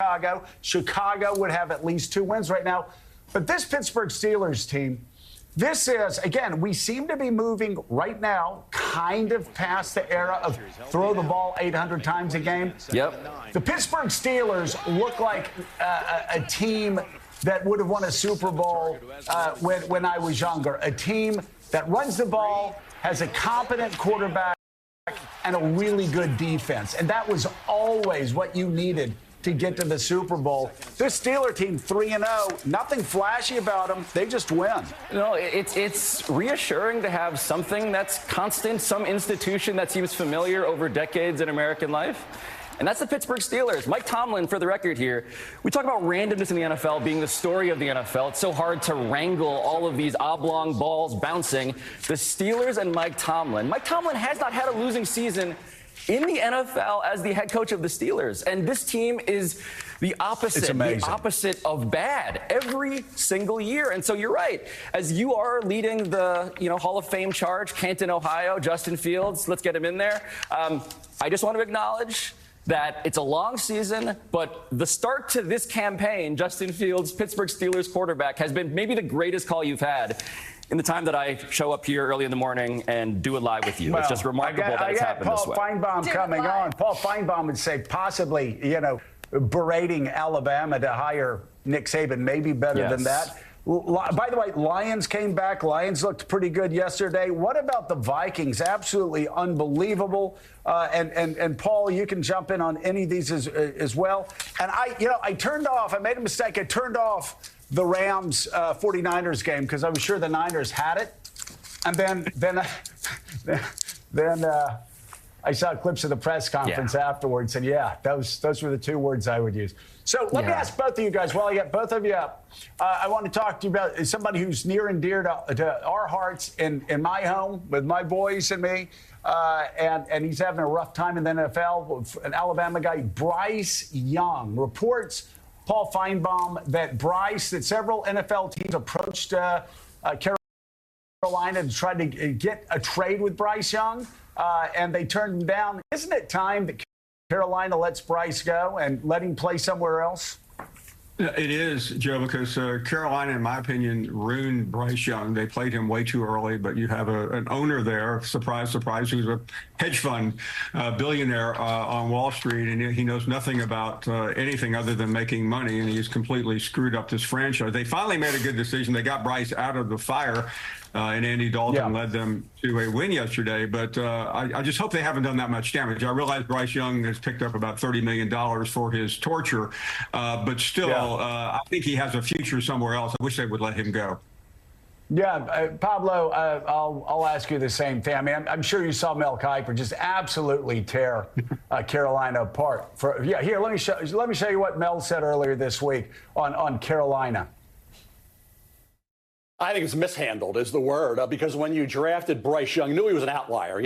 Chicago. Chicago would have at least 2 wins right now. But this Pittsburgh Steelers team, this is, again, we seem to be moving right now kind of past the era of throw the ball 800 times a game. Yep. The Pittsburgh Steelers look like a team that would have won a Super Bowl when I was younger. A team that runs the ball, has a competent quarterback, and a really good defense. And that was always what you needed to get to the Super Bowl. This Steeler team, 3-0, nothing flashy about them. They just win. No, it's reassuring to have something that's constant, some institution that seems familiar over decades in American life. And that's the Pittsburgh Steelers. Mike Tomlin, for the record here, we talk about randomness in the NFL being the story of the NFL. It's so hard to wrangle all of these oblong balls bouncing. The Steelers and Mike Tomlin. Mike Tomlin has not had a losing season in the NFL as the head coach of the Steelers. And this team is the opposite of bad every single year. And so you're right. As you are leading the Hall of Fame charge, Canton, Ohio, Justin Fields, let's get him in there. I just want to acknowledge that it's a long season, but the start to this campaign, Justin Fields, Pittsburgh Steelers quarterback, has been maybe the greatest call you've had in the time that I show up here early in the morning and do it live with you. Well, it's just remarkable that it's happened this way. Paul Feinbaum coming on. Paul Feinbaum would say possibly, berating Alabama to hire Nick Saban, maybe better than that. By the way, Lions came back. Lions looked pretty good yesterday. What about the Vikings? Absolutely unbelievable. And Paul, you can jump in on any of these as well. And I turned off. I made a mistake. I turned off the Rams 49ers game because I was sure the Niners had it. And then I saw clips of the press conference afterwards, and those were the 2 words I would use. So let me ask both of you guys, while I get both of you up, I want to talk to you about somebody who's near and dear to our hearts in my home with my boys and me, and he's having a rough time in the NFL, an Alabama guy, Bryce Young. Reports, Paul Feinbaum, that several NFL teams approached Carolina to try to get a trade with Bryce Young, and they turned him down. Isn't it time that Carolina lets Bryce go and let him play somewhere else? It is, Joe, because Carolina, in my opinion, ruined Bryce Young. They played him way too early, but you have an owner there, surprise, surprise, who's a hedge fund billionaire on Wall Street, and he knows nothing about anything other than making money, and he's completely screwed up this franchise. They finally made a good decision. They got Bryce out of the fire, and Andy Dalton led them to a win yesterday. But I just hope they haven't done that much damage. I realize Bryce Young has picked up about $30 million for his torture, but still, I think he has a future somewhere else. I wish they would let him go. Yeah, Pablo, I'll ask you the same thing. I mean, I'm sure you saw Mel Kiper just absolutely tear Carolina apart. Here, let me show you what Mel said earlier this week on Carolina. I think it's mishandled is the word, because when you drafted Bryce Young, knew he was an outlier.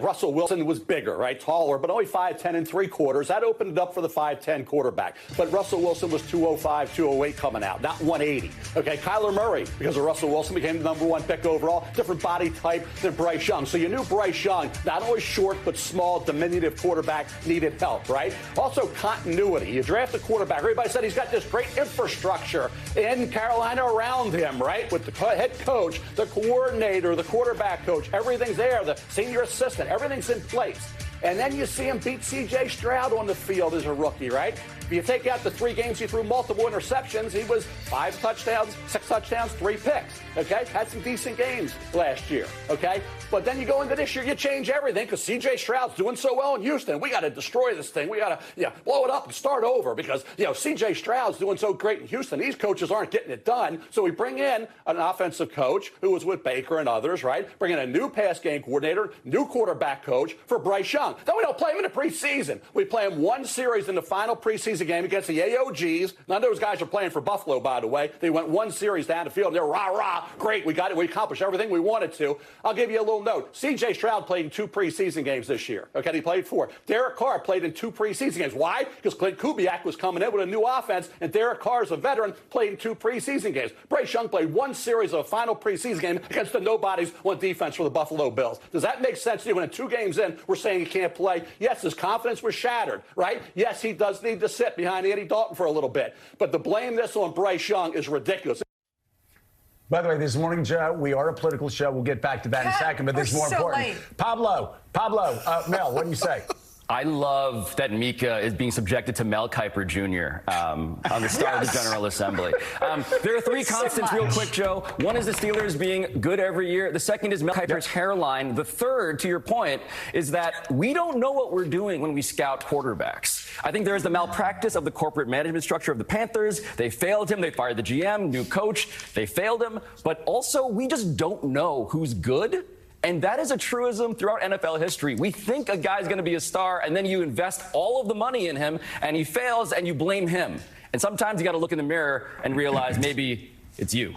Russell Wilson was bigger, right, taller, but only 5'10" and 3/4. That opened it up for the 5'10" quarterback. But Russell Wilson was 205, 208 coming out, not 180. Okay, Kyler Murray, because of Russell Wilson, became the #1 pick overall, different body type than Bryce Young. So you knew Bryce Young, not only short but small, diminutive quarterback, needed help, right? Also continuity. You draft a quarterback. Everybody said he's got this great infrastructure in Carolina around him, right? With the head coach, the coordinator, the quarterback coach, everything's there, the senior assistant, everything's in place. And then you see him beat C.J. Stroud on the field as a rookie, right? If you take out the 3 games he threw multiple interceptions, he was 5 touchdowns, 6 touchdowns, 3 picks, okay? Had some decent games last year, okay? But then you go into this year, you change everything because C.J. Stroud's doing so well in Houston. We got to destroy this thing. We got to blow it up and start over because, C.J. Stroud's doing so great in Houston. These coaches aren't getting it done. So we bring in an offensive coach who was with Baker and others, right? Bring in a new pass game coordinator, new quarterback coach for Bryce Young. Then we don't play him in the preseason. We play him 1 series in the final preseason game against the AOGs. None of those guys are playing for Buffalo, by the way. They went 1 series down the field. And they're rah-rah. Great. We got it. We accomplished everything we wanted to. I'll give you a little note. C.J. Stroud played in 2 preseason games this year. Okay, he played 4. Derek Carr played in 2 preseason games. Why? Because Clint Kubiak was coming in with a new offense, and Derek Carr is a veteran, played in 2 preseason games. Bryce Young played 1 series of a final preseason game against the nobodies on defense for the Buffalo Bills. Does that make sense to you? When in 2 games in, we're saying he can't play? Yes, his confidence was shattered, right? Yes, he does need to sit sit behind Andy Dalton for a little bit. But to blame this on Bryce Young is ridiculous. By the way, this morning, Joe, we are a political show. We'll get back to that in a second, but this is more important. Late. Pablo, Mel, what do you say? I love that Mika is being subjected to Mel Kiper Jr. On the start of the General Assembly. There are three constants real quick, Joe. One is the Steelers being good every year. The second is Mel Kiper's hairline. The third, to your point, is that we don't know what we're doing when we scout quarterbacks. I think there is the malpractice of the corporate management structure of the Panthers. They failed him. They fired the GM, new coach. They failed him. But also, we just don't know who's good. And that is a truism throughout NFL history. We think a guy's going to be a star, and then you invest all of the money in him, and he fails, and you blame him. And sometimes you got to look in the mirror and realize maybe it's you.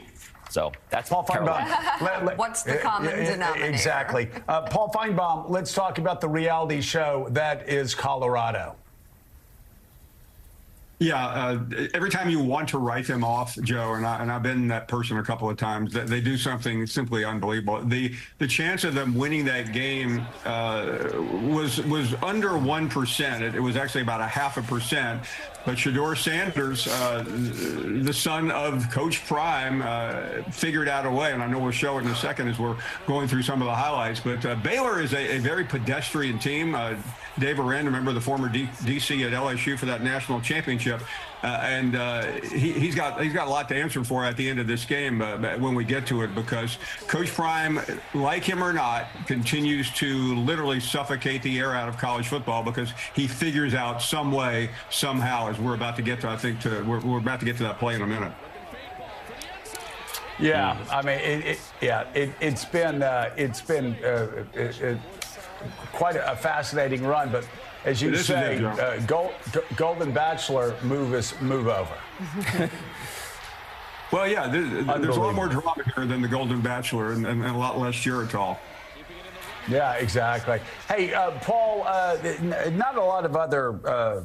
So that's Paul Feinbaum. What's the common denominator? Exactly. Paul Feinbaum, let's talk about the reality show that is Colorado. Yeah, every time you want to write them off, Joe, and I've been that person a couple of times, they do something simply unbelievable. The chance of them winning that game was under 1%. It was actually about 0.5%. But Shedeur Sanders, the son of Coach Prime, figured out a way, and I know we'll show it in a second as we're going through some of the highlights. But Baylor is a very pedestrian team. Dave Aranda, remember the former DC at LSU for that national championship, and he's got a lot to answer for at the end of this game when we get to it, because Coach Prime, like him or not, continues to literally suffocate the air out of college football because he figures out some way, somehow, as we're about to get to. We're about to get to that play in a minute. Yeah, I mean, it's been quite a fascinating run, but as you say, Golden Bachelor move over. Well, yeah, there's a lot more drama here than the Golden Bachelor, and a lot less Geritol. Yeah, exactly. Hey, Paul, not a lot of other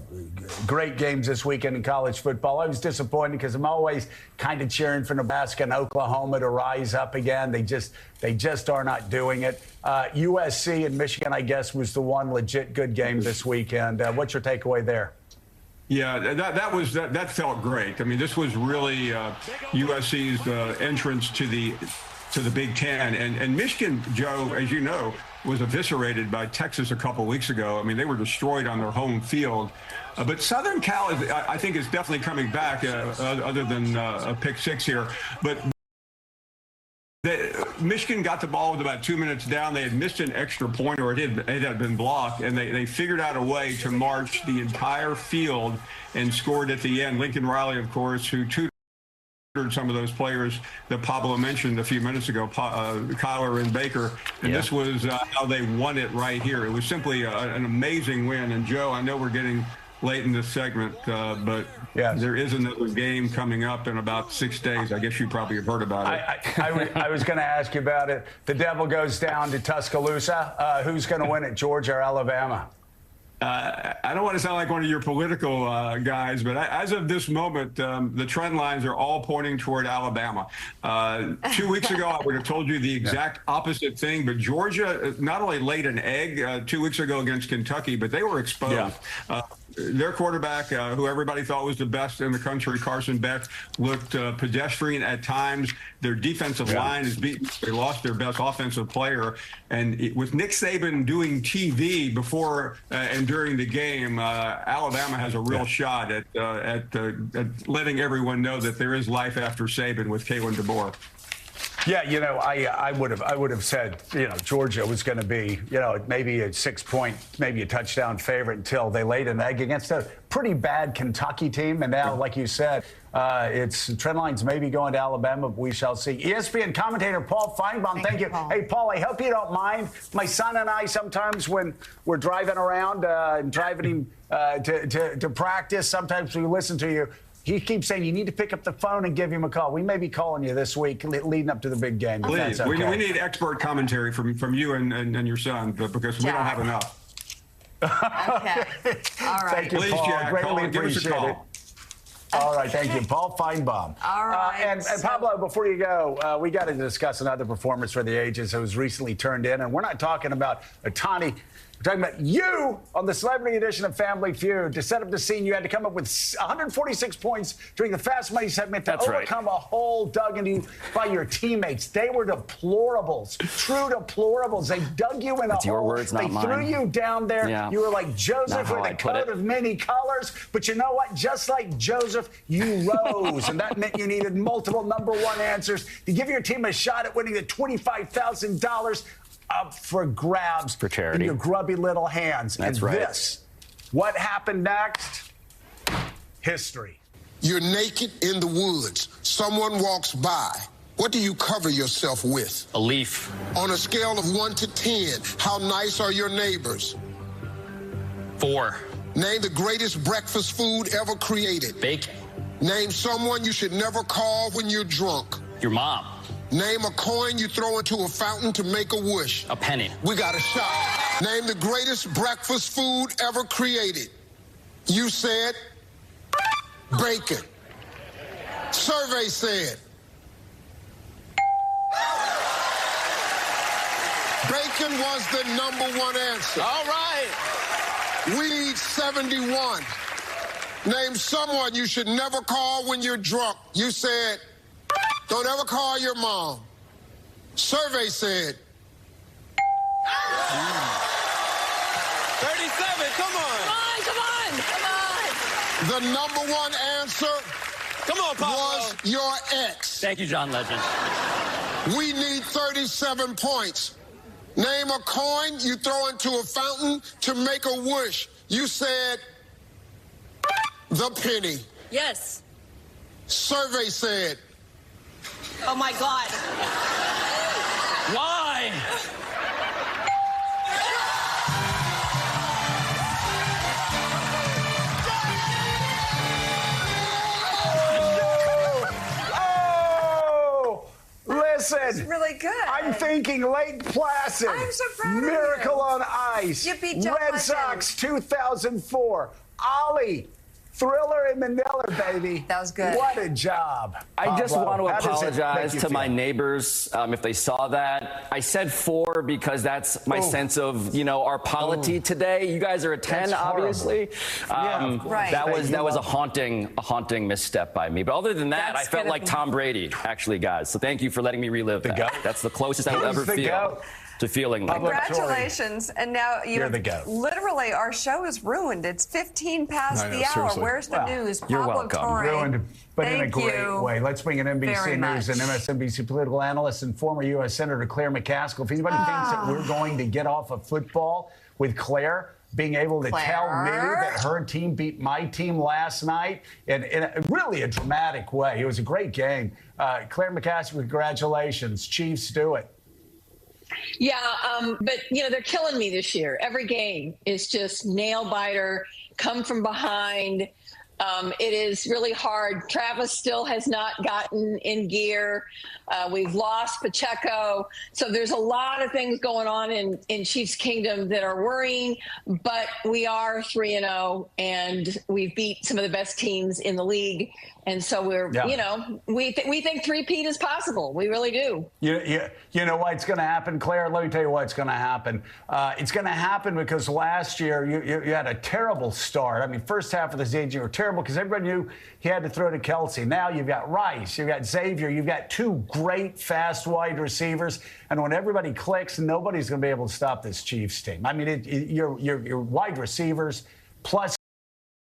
great games this weekend in college football. I was disappointed because I'm always kind of cheering for Nebraska and Oklahoma to rise up again. They just are not doing it. USC and Michigan, I guess, was the one legit good game this weekend. What's your takeaway there? Yeah, that felt great. I mean, this was really USC's entrance to the Big Ten, and Michigan, Joe, as you know, was eviscerated by Texas a couple weeks ago. I mean, they were destroyed on their home field. But Southern Cal, I think, is definitely coming back, other than a pick six here. But Michigan got the ball with about 2 minutes down. They had missed an extra point, or it had been blocked, and they figured out a way to march the entire field and scored at the end. Lincoln Riley, of course, who some of those players that Pablo mentioned a few minutes ago, Kyler and Baker, and this was how they won it right here. It was simply an amazing win. And Joe, I know we're getting late in this segment, but there is another game coming up in about 6 days. I guess you probably have heard about it. I was going to ask you about it. The Devil goes down to Tuscaloosa. Who's going to win it, Georgia or Alabama? I don't want to sound like one of your political guys, but as of this moment, the trend lines are all pointing toward Alabama. 2 weeks ago, I would have told you the exact opposite thing, but Georgia not only laid an egg 2 weeks ago against Kentucky, but they were exposed. Their quarterback, who everybody thought was the best in the country, Carson Beck, looked pedestrian at times. Their defensive line is beaten. They lost their best offensive player. And with Nick Saban doing TV before and during the game, Alabama has a real shot at letting everyone know that there is life after Saban with Kalen DeBoer. Yeah, I would have said, Georgia was going to be, maybe a 6-point, maybe a touchdown favorite until they laid an egg against a pretty bad Kentucky team. And now, like you said, it's trend lines maybe going to Alabama, but we shall see. ESPN commentator Paul Feinbaum, thank you. Paul. Hey, Paul, I hope you don't mind. My son and I sometimes, when we're driving around and driving him to practice, sometimes we listen to you. He keeps saying you need to pick up the phone and give him a call. We may be calling you this week leading up to the big game. Please, okay. we need expert commentary from you and your son, because we don't have enough. Okay. All right. Thank you, Please, Paul. Jack, Greatly appreciate it. All right, thank you. Paul Feinbaum. All right. And Pablo, before you go, we got to discuss another performance for the ages that was recently turned in. And we're not talking about Otani, We're talking about you on the celebrity edition of Family Feud. To set up the scene, you had to come up with 146 points during the Fast Money segment to overcome a hole dug into you by your teammates. They were deplorables, true deplorables. They dug you in a hole. Your words, not mine. They threw you down there. Yeah. You were like Joseph with a coat of many colors. But you know what? Just like Joseph, you rose. And that meant you needed multiple number one answers to give your team a shot at winning the $25,000 up for grabs for charity in your grubby little hands. That's and right. This, what happened next? History. You're naked in the woods. Someone walks by. What do you cover yourself with? A leaf. On a scale of 1 to 10, how nice are your neighbors? 4. Name the greatest breakfast food ever created. Bacon. Name someone you should never call when you're drunk. Your mom. Name a coin you throw into a fountain to make a wish. A penny. We got a shot. Name the greatest breakfast food ever created. You said bacon. Survey said bacon was the number one answer. All right. We need 71. Name someone you should never call when you're drunk. You said, don't ever call your mom. Survey said. 37, come on. The number one answer Come on, Pablo. was your ex. Thank you, John Legend. We need 37 points. Name a coin you throw into a fountain to make a wish. You said the penny. Yes. Survey said. Oh, my God. Why? Listen. It's really good. I'm thinking Lake Placid. I'm so proud of Miracle you. on Ice. You beat John Red Legend. Sox 2004. Ollie. Thriller in Manila, baby. That was good. What a job. I just Pablo. want to How does it make apologize you to feel? my neighbors if they saw that. I said 4 because that's my sense of, our polity today. You guys are a 10, That's horrible. obviously. Yeah, of course. Right. That was Thank you. a haunting misstep by me. But other than that, That's I felt gonna like be- Tom Brady, actually, guys. So thank you for letting me relive that. goat. That's the closest I will He's ever the feel goat. to feeling like Pablo, that. Congratulations. And now You're the goat. literally our show is ruined. It's 15 past I know, the hour. seriously. Where's the Well, news? you're Pablo welcome. Torre. Ruined, but in a Thank great you way. Let's bring in NBC very News and much. MSNBC political analyst and former U.S. Senator Claire McCaskill. If anybody thinks that we're going to get off of football with Claire being able to tell me Claire? that her team beat my team last night in really a dramatic way. It was a great game. Claire McCaskill, congratulations. Chiefs, do it. Yeah, but they're killing me this year. Every game is just nail biter, come from behind. It is really hard. Travis still has not gotten in gear. We've lost Pacheco. So there's a lot of things going on in Chiefs Kingdom that are worrying, but we are 3-0 and we've beat some of the best teams in the league. And so we think three-peat is possible. We really do. You know why it's going to happen, Claire? Let me tell you why it's going to happen. It's going to happen because last year you had a terrible start. I mean, first half of the season you were terrible because everybody knew he had to throw to Kelsey. Now you've got Rice, you've got Xavier, you've got 2 great fast wide receivers. And when everybody clicks, nobody's going to be able to stop this Chiefs team. I mean, your wide receivers plus